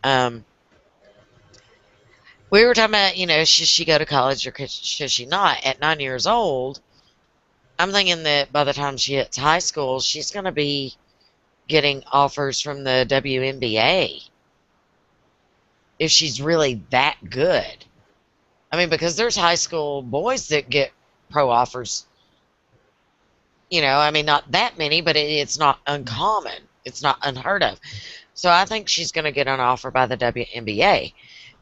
We were talking about, should she go to college or should she not? At 9 years old, I'm thinking that by the time she hits high school, she's going to be getting offers from the WNBA. If she's really that good. I mean, because there's high school boys that get pro offers. Not that many, but it's not uncommon. It's not unheard of. So I think she's going to get an offer by the WNBA.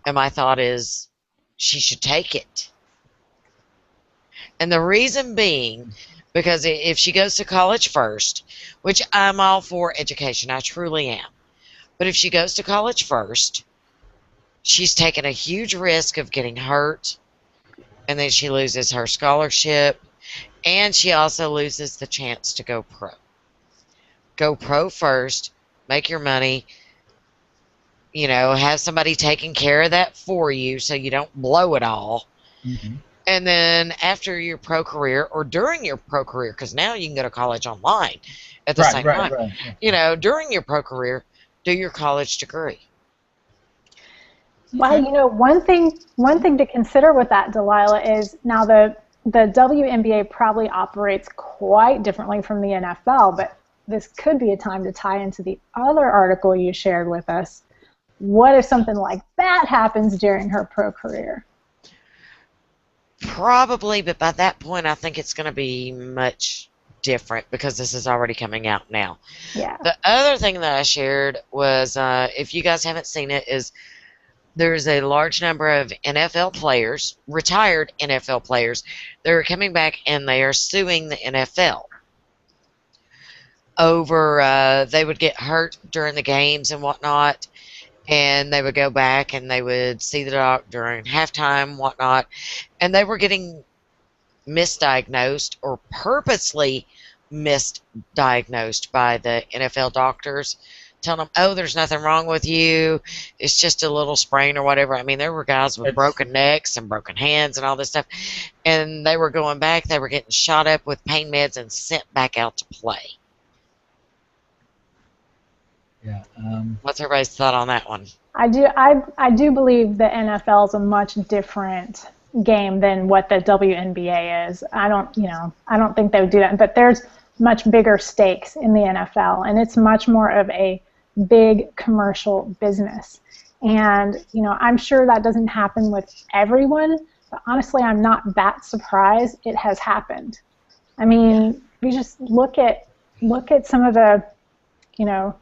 And my thought is she should take it. And the reason being, because if she goes to college first, which I'm all for education, I truly am. But if she goes to college first, she's taking a huge risk of getting hurt, and then she loses her scholarship, and she also loses the chance to go pro. Go pro first, make your money, have somebody taking care of that for you so you don't blow it all. Mm-hmm. And then after your pro career or during your pro career, because now you can go to college online at the same time. Right, yeah. During your pro career, do your college degree. Well, one thing to consider with that, Delilah, is now the WNBA probably operates quite differently from the NFL, but this could be a time to tie into the other article you shared with us. What if something like that happens during her pro career? Probably, but by that point, I think it's going to be much different because this is already coming out now. Yeah. The other thing that I shared was, if you guys haven't seen it, is there's a large number of NFL players, retired NFL players, that are coming back and they are suing the NFL over they would get hurt during the games and whatnot. And they would go back and they would see the doc during halftime, whatnot, and they were getting misdiagnosed or purposely misdiagnosed by the NFL doctors telling them, oh, there's nothing wrong with you. It's just a little sprain or whatever. I mean, there were guys with broken necks and broken hands and all this stuff. And they were going back. They were getting shot up with pain meds and sent back out to play. Yeah. What's everybody's thought on that one? I do believe the NFL is a much different game than what the WNBA is. I don't think they would do that. But there's much bigger stakes in the NFL, and it's much more of a big commercial business. And I'm sure that doesn't happen with everyone, but honestly, I'm not that surprised it has happened. I mean, we just look at some of the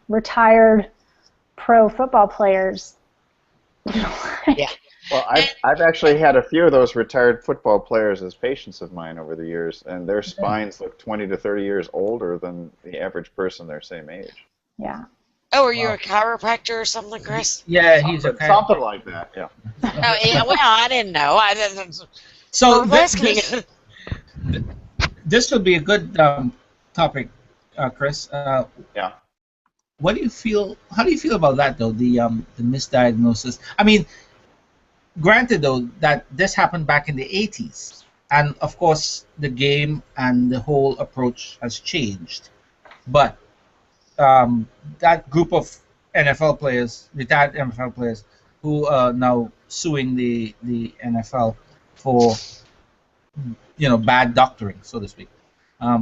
retired pro football players. Yeah. Well, I've actually had a few of those retired football players as patients of mine over the years, and their spines look 20 to 30 years older than the average person their same age. Yeah. Oh, are you a chiropractor or something, Chris? Yeah, he's a something like that. Yeah. Oh, yeah. Well, I didn't know. I didn't. So this would be a good topic, Chris. Yeah. What do you feel? How do you feel about that, though? The misdiagnosis. I mean, granted, though, that this happened back in the 80s, and of course, the game and the whole approach has changed. But that group of NFL players, retired NFL players, who are now suing the NFL for bad doctoring, so to speak. I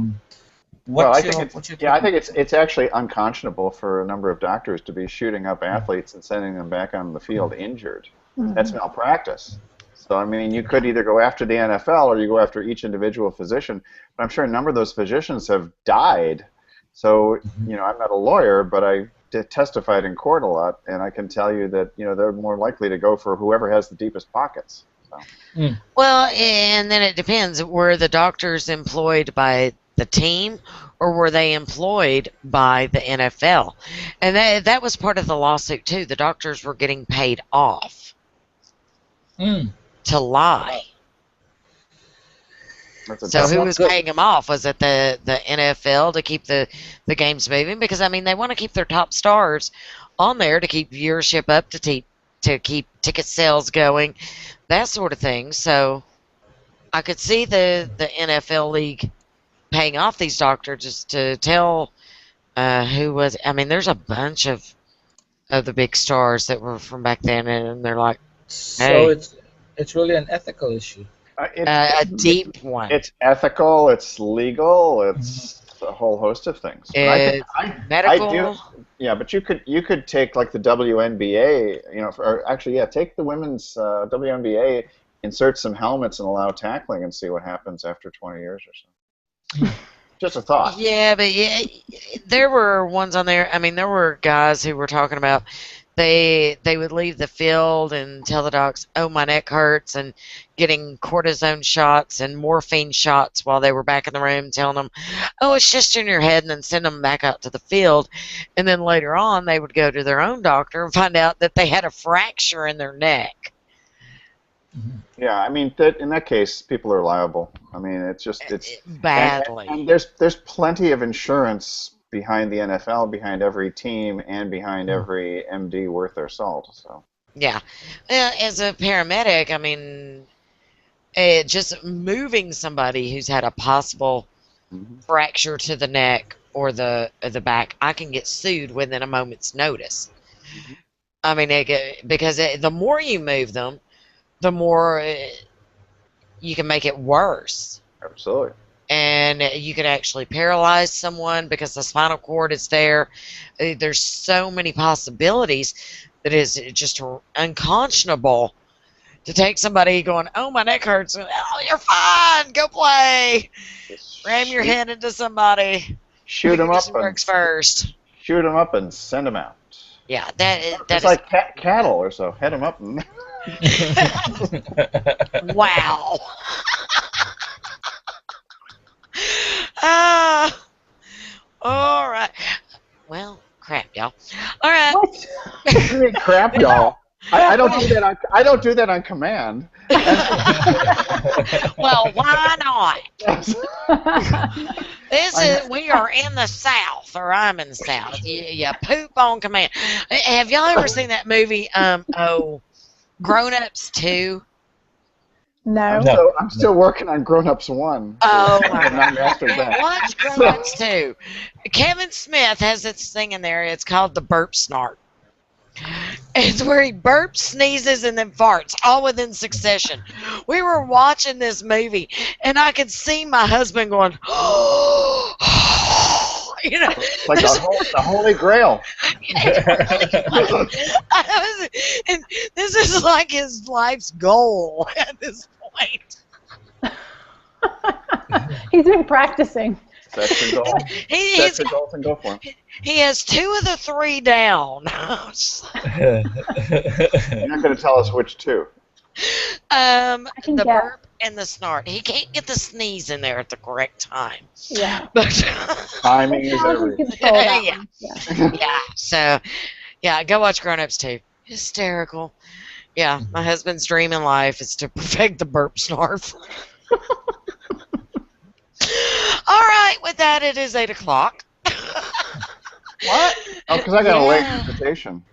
think it's actually unconscionable for a number of doctors to be shooting up athletes and sending them back on the field injured. Mm-hmm. That's malpractice. So, I mean, you could either go after the NFL or you go after each individual physician. But I'm sure a number of those physicians have died. So, I'm not a lawyer, but I testified in court a lot, and I can tell you that, they're more likely to go for whoever has the deepest pockets. So. Well, and then it depends. Were the doctors employed by the team, or were they employed by the NFL? And that was part of the lawsuit too. The doctors were getting paid off to lie. So who was paying them off? Was it the NFL to keep the games moving? Because they want to keep their top stars on there to keep viewership up, to keep ticket sales going, that sort of thing. So I could see the NFL league paying off these doctors just to tell who was. There's a bunch of the big stars that were from back then, and they're like, hey. So it's really an ethical issue. A deep one. It's ethical. It's legal. It's a whole host of things. It's medical. But you could take like the WNBA, take the women's WNBA, insert some helmets and allow tackling and see what happens after 20 years or so. Just a thought. Yeah, but there were ones on there. There were guys who were talking about they would leave the field and tell the docs, oh, my neck hurts, and getting cortisone shots and morphine shots while they were back in the room, telling them, oh, it's just in your head, and then send them back out to the field. And then later on, they would go to their own doctor and find out that they had a fracture in their neck. Yeah, in that case, people are liable. It's badly. And there's plenty of insurance behind the NFL, behind every team, and behind every MD worth their salt. So. Yeah. As a paramedic, just moving somebody who's had a possible fracture to the neck or the back, I can get sued within a moment's notice. Because the more you move them, the more you can make it worse. Absolutely. And you can actually paralyze someone because the spinal cord is there. There's so many possibilities that is just unconscionable to take somebody going, oh, my neck hurts. Oh, you're fine. Go play. Ram your head into somebody. Shoot them up. Works first. Shoot them up and send them out. Yeah, it's like cattle or so. Head them up. And wow. All right. Well, crap, y'all. All right. What? Crap, y'all. I don't do that on. I don't do that on command. Well, why not? We are in the South, or I'm in the South. You poop on command. Have y'all ever seen that movie? Grown Ups 2. No. I'm still working on Grown Ups 1. Oh my I'm not mastered God! that. Watch Grown Ups 2. Kevin Smith has this thing in there. It's called the burp snort. It's where he burps, sneezes, and then farts, all within succession. We were watching this movie, and I could see my husband going, you know, It's like the Holy Grail. and this is like his life's goal at this point. He's been practicing. That's your goal. Set your goals and go for them. He has 2 of the 3 down. You're not going to tell us which 2. The burp and the snort. He can't get the sneeze in there at the correct time. Yeah. But Timing is everything. yeah. So, yeah, go watch Grown Ups 2. Hysterical. Yeah, my husband's dream in life is to perfect the burp snort. All right, with that, it is 8 o'clock. What? Oh, because I got a late invitation.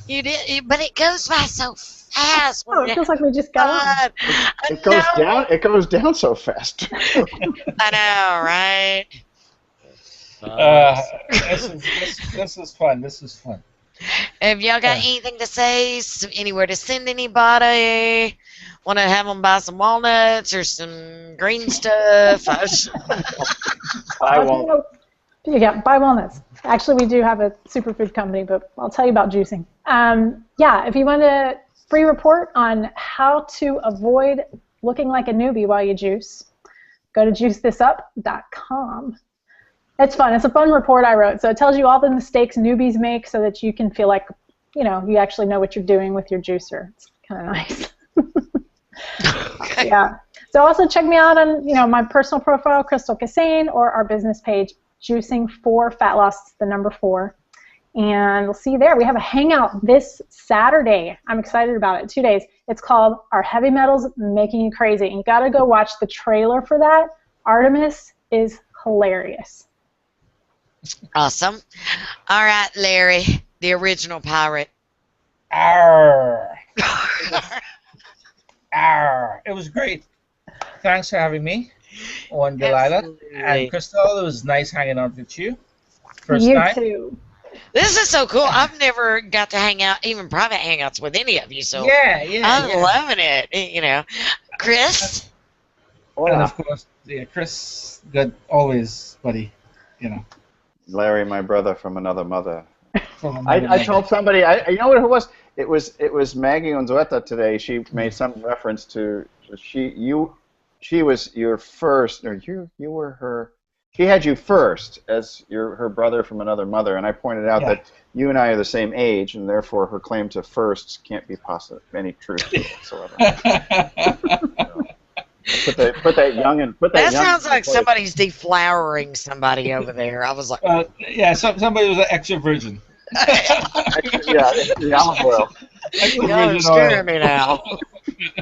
You did, but it goes by so fast. Oh, it feels like we just got on. It goes down. It goes down so fast. I know, right? This is fun. This is fun. Have y'all got anything to say? Anywhere to send anybody? Want to have them buy some walnuts or some green stuff? I won't. Yeah, buy walnuts. Actually, we do have a superfood company, but I'll tell you about juicing. Yeah, if you want a free report on how to avoid looking like a newbie while you juice, go to juicethisup.com. It's fun. It's a fun report I wrote. So it tells you all the mistakes newbies make so that you can feel like, you know, you actually know what you're doing with your juicer. It's kind of nice. Okay. Yeah. So also check me out on, you know, my personal profile, Krystalle Keszainn, or our business page, Juicing for Fat Loss, the number 4. And we'll see you there. We have a hangout this Saturday. I'm excited about it. 2 days. It's called Are Heavy Metals Making You Crazy? And you got to go watch the trailer for that. Artemis is hilarious. Awesome. All right, Larry, the original pirate. Arr. Arr. It was great. Thanks for having me on Delilah. Absolutely. And Krystalle, it was nice hanging out with you. First You time. too. This is so cool. I've never got to hang out, even private hangouts with any of you, so Yeah. I'm loving it. You know, Chris. And of course, yeah, Chris, good always, buddy. You know. Larry, my brother from another mother. From I told somebody. You know what it was? It was Maggie Onzueta today. She made some reference to she was your first, or you were her. She had you first as her brother from another mother, and I pointed out that you and I are the same age, and therefore her claim to firsts can't be any truth to it whatsoever. Put that young and put that. That young sounds in like place. somebody's deflowering somebody over there. I was like, yeah, somebody was an extra virgin. Yeah, the olive oil. Extra y'all are virgin scaring oil. me now.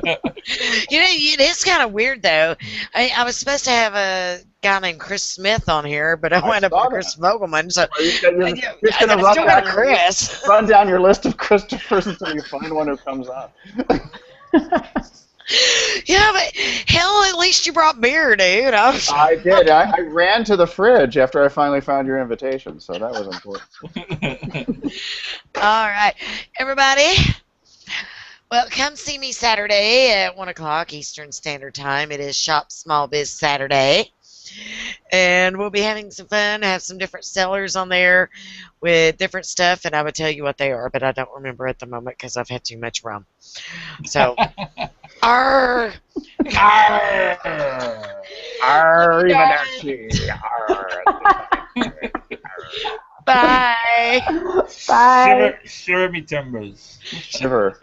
You know, it is kind of weird though. I was supposed to have a guy named Chris Smith on here, but I went up saw with Chris Vogelman, so You're I just gonna still got a Chris. run down your list of Christophers until you find one who comes up. Yeah, but hell, at least you brought beer, dude. I did. I ran to the fridge after I finally found your invitation, so that was important. All right, everybody. Well, come see me Saturday at 1 o'clock Eastern Standard Time. It is Shop Small Biz Saturday. And we'll be having some fun, have some different sellers on there with different stuff, and I would tell you what they are, but I don't remember at the moment because I've had too much rum. So, arr! Arr. Arrivederci. Bye! Bye. Shiver me timbers. Shiver.